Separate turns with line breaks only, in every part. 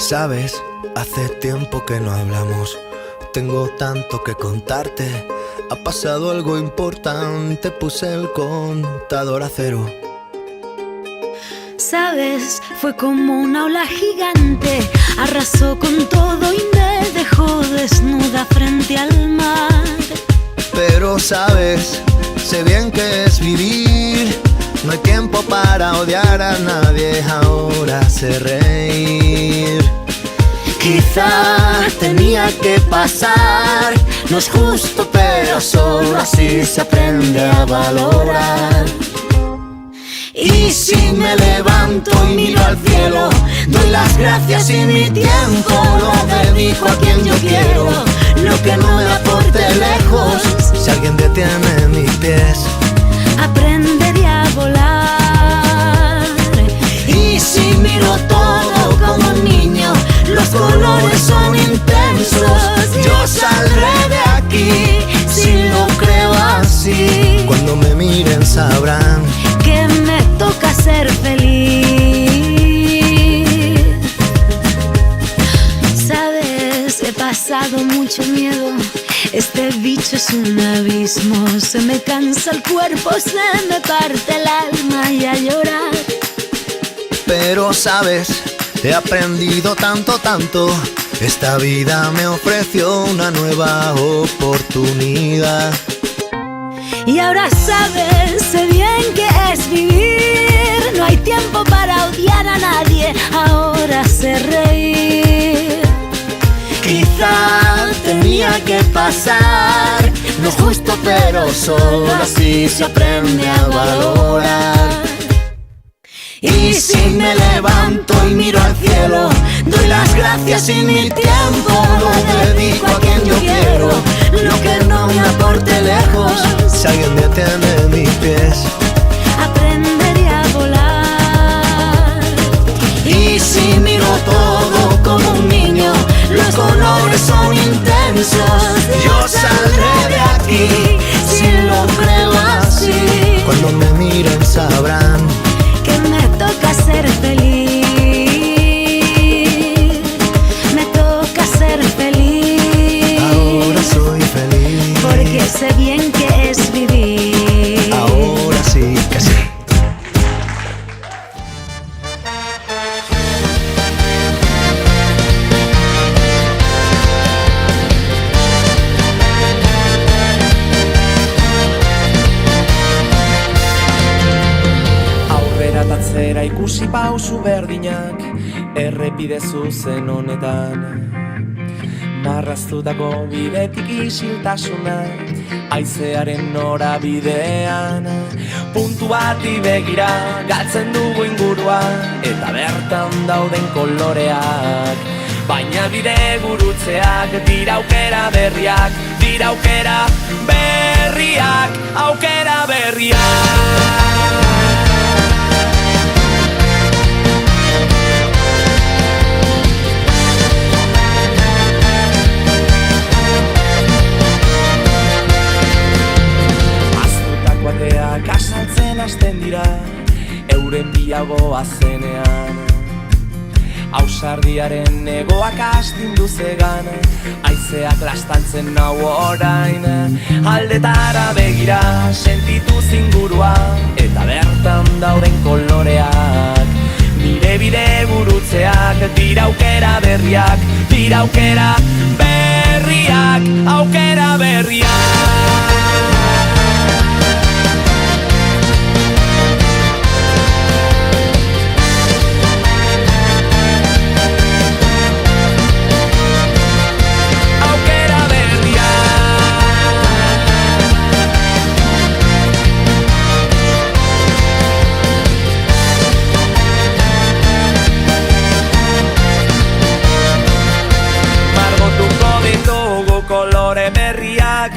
Sabes, hace tiempo que no hablamos. Tengo tanto que contarte. Ha pasado algo importante. Puse el contador a cero.
Sabes, fue como una ola gigante. Arrasó con todo y me dejó desnuda frente al mar.
Pero sabes, sé bien que es vivir. No hay tiempo para odiar a nadie. Ahora sé reír. Quizá tenía que pasar. No es justo, pero solo así se aprende a valorar. Y si me levanto y miro al cielo, doy las gracias y mi tiempo lo dedico a quien yo quiero. Lo que no me aporte lejos, si alguien detiene mis pies,
aprenderé a volar.
Y si miro todo como un niño, los colores son intensos. Yo saldré de aquí, si lo creo así. Cuando me miren sabrán
que me toca ser feliz. Sabes, he pasado mucho miedo. Este bicho es un abismo. Se me cansa el cuerpo, se me parte el alma y a llorar.
Pero sabes, he aprendido tanto, tanto. Esta vida me ofreció una nueva oportunidad.
Y ahora sabes, sé bien que es vivir. No hay tiempo para odiar a nadie. Ahora sé reír.
Quizá tenía que pasar. No es justo, pero solo así se aprende a valorar. Y si me levanto y miro al cielo, doy las gracias y mi tiempo lo dedico a quien yo quiero. Lo que no me aporte lejos, si alguien detiene mis pies,
aprenderé a volar.
Y si miro todo como un niño, los colores son intensos. Yo saldré de aquí, si lo creo así. Cuando me miren sabrán
que me toca ser feliz. Me toca ser feliz.
Ahora soy feliz,
porque sé bien que es vivir.
Ahora sí que sí.
Atzera ikusi pausu berdinak errepide zuzen honetan. Marraztutako bidetik isiltasuna haizearen norabidean. Puntu bati begira galtzen dugu ingurua eta bertan dauden koloreak. Baina bide gurutzeak dira aukera berriak, dira aukera berriak, aukera berriak. Kasaltzen hasten dira, euren biagoa zenean. Ausardiaren egoak astindu zegan, haizeak lastantzen nau orain. Aldetara begira, sentitu zingurua, eta bertan dauden koloreak. Nire bide gurutzeak, dira aukera berriak, dira aukera berriak, aukera berriak. Kolore berriak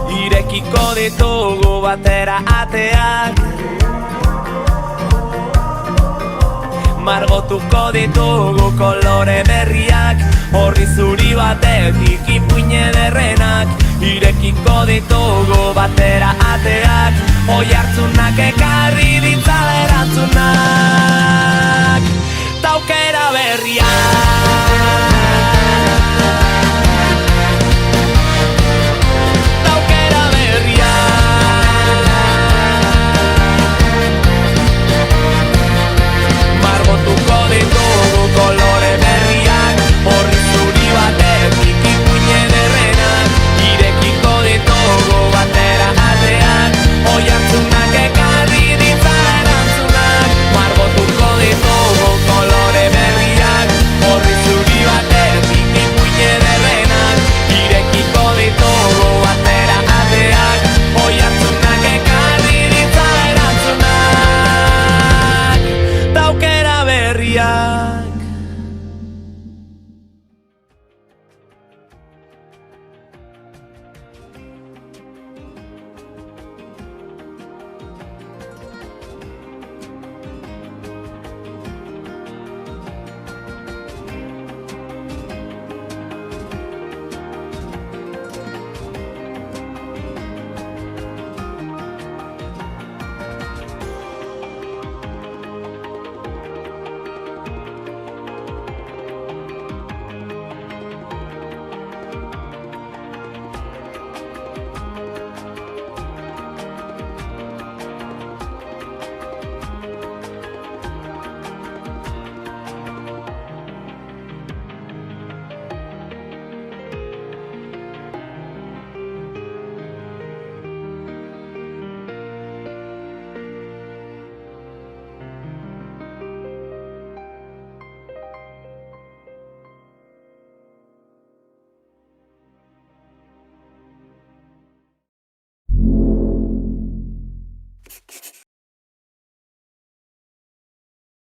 irekiko ditugu batera ateak. margotuko ditugu kolore berriak, horri zuri batetik ipuine derrenak, irekiko ditugu batera ateak, oi hartzunak ekarri ditzala erantzunak, taukera berriak.